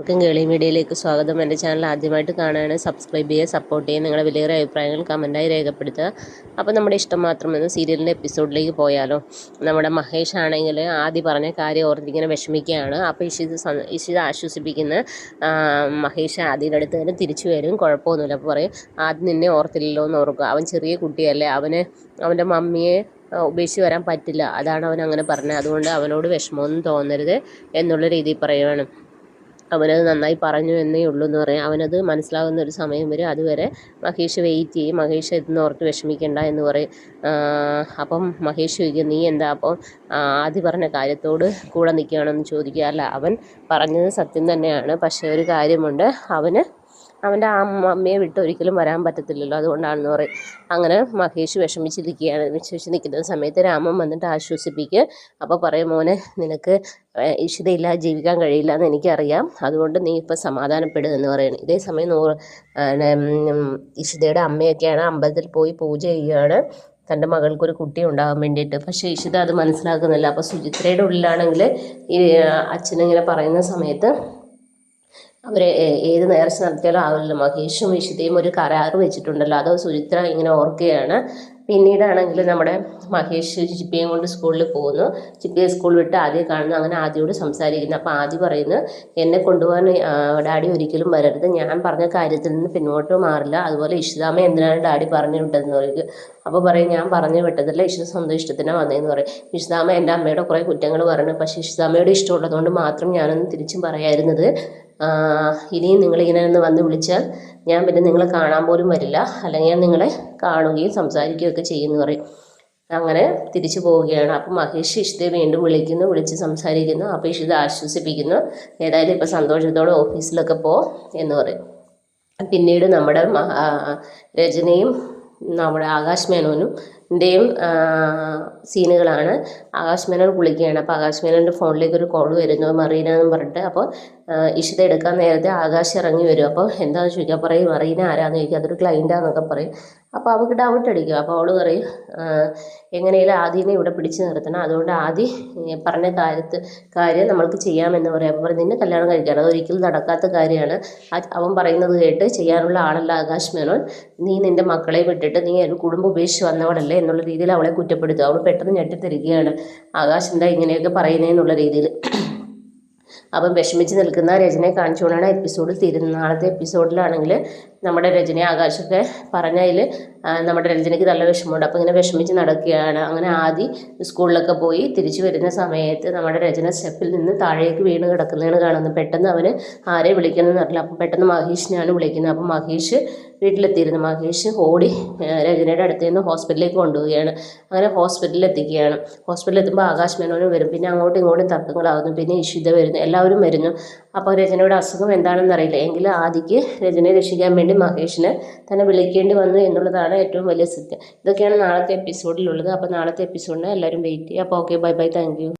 കേളി മീഡിയയിലേക്ക് സ്വാഗതം. എൻ്റെ ചാനൽ ആദ്യമായിട്ട് കാണുകയാണ്, സബ്സ്ക്രൈബ് ചെയ്യുക, സപ്പോർട്ട് ചെയ്യുക, നിങ്ങളുടെ വിലയേറിയ അഭിപ്രായങ്ങൾ കമൻറ്റായി രേഖപ്പെടുത്തുക. അപ്പോൾ നമ്മുടെ ഇഷ്ടം മാത്രം എന്ന സീരിയലിൻ്റെ എപ്പിസോഡിലേക്ക് പോയാലോ. നമ്മുടെ മഹേഷ് ആണെങ്കിൽ ആദ്യം പറഞ്ഞ കാര്യം ഓർത്തിങ്ങനെ വിഷമിക്കുകയാണ്. അപ്പോൾ ഇഷിത ആശ്വസിപ്പിക്കുന്ന മഹേഷ് ആദ്യയുടെ അടുത്ത് തന്നെ തിരിച്ചു വരും, കുഴപ്പമൊന്നുമില്ല. അപ്പോൾ പറയും, ആദ്യം നിന്നെ ഓർത്തില്ലല്ലോ എന്ന് ഓർക്കുക, അവൻ ചെറിയ കുട്ടിയല്ലേ, അവൻ്റെ മമ്മിയെ ഉപേക്ഷിച്ച് വരാൻ പറ്റില്ല, അതാണ് അവൻ അങ്ങനെ പറഞ്ഞത്, അതുകൊണ്ട് അവനോട് വിഷമമൊന്നും തോന്നരുത് എന്നുള്ള രീതിയിൽ പറയുകയാണ്. അവനത് നന്നായി പറഞ്ഞു എന്നേ ഉള്ളൂ എന്ന് പറയാം. അവനത് മനസ്സിലാകുന്ന ഒരു സമയം വരും, അതുവരെ മഹേഷ് വെയിറ്റ് ചെയ്യും. മഹേഷ് ഇതെന്ന് ഓർത്ത് വിഷമിക്കേണ്ട എന്ന് പറയും. അപ്പം മഹേഷ് ചോദിക്കും, നീ എന്താ അപ്പോൾ ആദ്യം പറഞ്ഞ കാര്യത്തോട് കൂടെ നിൽക്കുകയാണെന്ന് ചോദിക്കുക. അല്ല, അവൻ പറഞ്ഞത് സത്യം തന്നെയാണ്, പക്ഷേ ഒരു കാര്യമുണ്ട്, അവൻ്റെ അമ്മയെ വിട്ട് ഒരിക്കലും വരാൻ പറ്റത്തില്ലല്ലോ, അതുകൊണ്ടാണെന്ന് പറയും. അങ്ങനെ മഹേഷ് വിഷമിച്ച് നിൽക്കുന്ന സമയത്ത് രാമൻ വന്നിട്ട് ആശ്വസിപ്പിക്കുക. അപ്പോൾ പറയും, മോനെ, നിനക്ക് ഇഷിതയില്ലാതെ ജീവിക്കാൻ കഴിയില്ല എന്ന് എനിക്കറിയാം, അതുകൊണ്ട് നീ ഇപ്പോൾ സമാധാനപ്പെടുക എന്ന് പറയുന്നത്. ഇതേ സമയം ഇഷിതയുടെ അമ്മയൊക്കെയാണ് അമ്പലത്തിൽ പോയി പൂജ ചെയ്യുകയാണ്, തൻ്റെ മകൾക്കൊരു കുട്ടി ഉണ്ടാകാൻ വേണ്ടിയിട്ട്. പക്ഷേ ഇഷിത അത് മനസ്സിലാക്കുന്നില്ല. അപ്പോൾ സുചിത്രയുടെ ഉള്ളിലാണെങ്കിൽ ഈ അച്ഛനിങ്ങനെ പറയുന്ന സമയത്ത് അവർ ഏത് നേർച്ച നടത്തിയാലും ആവില്ല. മഹേഷും ഇഷിതയും ഒരു കരാറ് വെച്ചിട്ടുണ്ടല്ലോ, അത് സുചിത്ര ഇങ്ങനെ ഓർക്കുകയാണ്. പിന്നീടാണെങ്കിൽ നമ്മുടെ മഹേഷ് ചിപ്പിയും കൊണ്ട് സ്കൂളിൽ പോകുന്നു. ചിപ്പിയെ സ്കൂൾ വിട്ട് ആദ്യം കാണുന്നു. അങ്ങനെ ആദ്യയോട് സംസാരിക്കുന്നു. അപ്പോൾ ആദ്യം പറയുന്നു, എന്നെ കൊണ്ടുപോകാൻ ഡാഡി ഒരിക്കലും വരരുത്, ഞാൻ പറഞ്ഞ കാര്യത്തിൽ നിന്ന് പിന്നോട്ട് മാറില്ല, അതുപോലെ ഇഷിതാമ്മ എന്തിനാണ് ഡാഡി പറഞ്ഞു വിട്ടതെന്ന് പറയും. അപ്പോൾ പറയും, ഞാൻ പറഞ്ഞു വിട്ടതല്ല, ഇഷിത സ്വന്തം ഇഷ്ടത്തിനാണ് വന്നതെന്ന് പറയും. ഇഷിതാമ്മ എൻ്റെ അമ്മയുടെ കുറേ കുറ്റങ്ങൾ പറഞ്ഞു, പക്ഷേ ഇഷിതാമ്മയുടെ ഇഷ്ടമുള്ളതുകൊണ്ട് മാത്രം ഞാനൊന്ന് തിരിച്ചും പറയായിരുന്നത്. ഇനിയും നിങ്ങളിങ്ങനെ ഒന്ന് വന്ന് വിളിച്ചാൽ ഞാൻ പിന്നെ നിങ്ങളെ കാണാൻ പോലും വരില്ല, അല്ലെങ്കിൽ ഞാൻ നിങ്ങളെ കാണുകയും സംസാരിക്കുകയൊക്കെ ചെയ്യുമെന്ന് പറയും. അങ്ങനെ തിരിച്ചു പോവുകയാണ്. അപ്പം മഹേഷ് ഇഷിതയെ വീണ്ടും വിളിച്ച് സംസാരിക്കുന്നു. അപ്പോൾ ഇഷിത ആശ്വസിപ്പിക്കുന്നു, ഏതായാലും ഇപ്പോൾ സന്തോഷത്തോടെ ഓഫീസിലൊക്കെ എന്ന് പറയും. പിന്നീട് നമ്മുടെ രചനയും നമ്മുടെ ആകാശ് മേനോനും സീനുകളാണ്. ആകാശ് മേനോൻ കുളിക്കുകയാണ്. അപ്പോൾ ആകാശ് മേനോൻ്റെ ഫോണിലേക്ക് ഒരു കോൾ വരുന്നു, മറീന എന്ന് പറഞ്ഞിട്ട്. അപ്പോൾ ഇഷിത എടുക്കാൻ നേരത്തെ ആകാശ് ഇറങ്ങി വരും. അപ്പോൾ എന്താണെന്ന് ചോദിക്കുക, പറയും മറീന ആരാന്ന് ചോദിക്കുക, അതൊരു ക്ലൈൻറ്റാന്നൊക്കെ പറയും. അപ്പോൾ അവൾക്ക് ഡൗട്ട് അടിക്കും. അപ്പോൾ അവൾ പറയും, എങ്ങനെയാലും ആദ്യമേ ഇവിടെ പിടിച്ചു നിർത്തണം, അതുകൊണ്ട് ആദ്യം പറഞ്ഞ കാര്യം നമ്മൾക്ക് ചെയ്യാമെന്ന് പറയാം. അപ്പോൾ നിന്നെ കല്യാണം കഴിക്കണം, അതൊരിക്കലും നടക്കാത്ത കാര്യമാണ്, അവൻ പറയുന്നത് കേട്ട് ചെയ്യാനുള്ള ആളല്ല ആകാശ് മേനോൻ, നീ നിൻ്റെ മക്കളെ വിട്ടിട്ട് നീ ഒരു കുടുംബം ഉപേക്ഷിച്ച് വന്നവളല്ലേ എന്നുള്ള രീതിയിൽ അവളെ കുറ്റപ്പെടുത്തുക. അവൾ പെട്ടെന്ന് ഞെട്ടിത്തിരിക്കുകയാണ്, ആകാശ് എന്താ ഇങ്ങനെയൊക്കെ പറയുന്നതെന്നുള്ള രീതിയിൽ. അപ്പം വിഷമിച്ച് നിൽക്കുന്ന രചനയെ കാണിച്ചുകൊണ്ടാണ് എപ്പിസോഡ് തീരുന്നത്. നാളത്തെ എപ്പിസോഡിലാണെങ്കിൽ നമ്മുടെ രചനയെ ആകാശമൊക്കെ പറഞ്ഞതിൽ നമ്മുടെ രചനയ്ക്ക് നല്ല വിഷമമുണ്ട്. അപ്പോൾ ഇങ്ങനെ വിഷമിച്ച് നടക്കുകയാണ്. അങ്ങനെ ആദ്യം സ്കൂളിലൊക്കെ പോയി തിരിച്ചു വരുന്ന സമയത്ത് നമ്മുടെ രചന സ്റ്റെപ്പിൽ നിന്ന് താഴേക്ക് വീണ് കിടക്കുന്നതാണ് കാണുന്നത്. പെട്ടെന്ന് അവന് ആരെ വിളിക്കണമെന്ന് അറിയില്ല. അപ്പം പെട്ടെന്ന് മഹേഷിനെയാണ് വിളിക്കുന്നത്. അപ്പം മഹേഷ് വീട്ടിലെത്തിയിരുന്നു. മഹേഷ് ഓടി രചനയുടെ അടുത്ത് നിന്ന് ഹോസ്പിറ്റലിലേക്ക് കൊണ്ടുപോവുകയാണ്. അങ്ങനെ ഹോസ്പിറ്റലിൽ എത്തിക്കുകയാണ്. ഹോസ്പിറ്റലിൽ എത്തുമ്പോൾ ആകാശ് മേനോനും വരും. പിന്നെ അങ്ങോട്ടും ഇങ്ങോട്ടും തർക്കങ്ങളാകുന്നു. പിന്നെ ഇഷിത വരുന്നു, എല്ലാവരും വരുന്നു. അപ്പോൾ രചനയുടെ അസുഖം എന്താണെന്ന് അറിയില്ല, എങ്കിലും ആദിക്ക് രചനയെ രക്ഷിക്കാൻ വേണ്ടി മഹേഷിനെ തന്നെ വിളിക്കേണ്ടി വന്നു എന്നുള്ളതാണ് ഏറ്റവും വലിയ സത്യം. ഇതൊക്കെയാണ് നാളത്തെ എപ്പിസോഡിലുള്ളത്. അപ്പോൾ നാളത്തെ എപ്പിസോഡിന് എല്ലാവരും വെയിറ്റ് ചെയ്യുക. അപ്പോൾ okay, bye bye, thank you.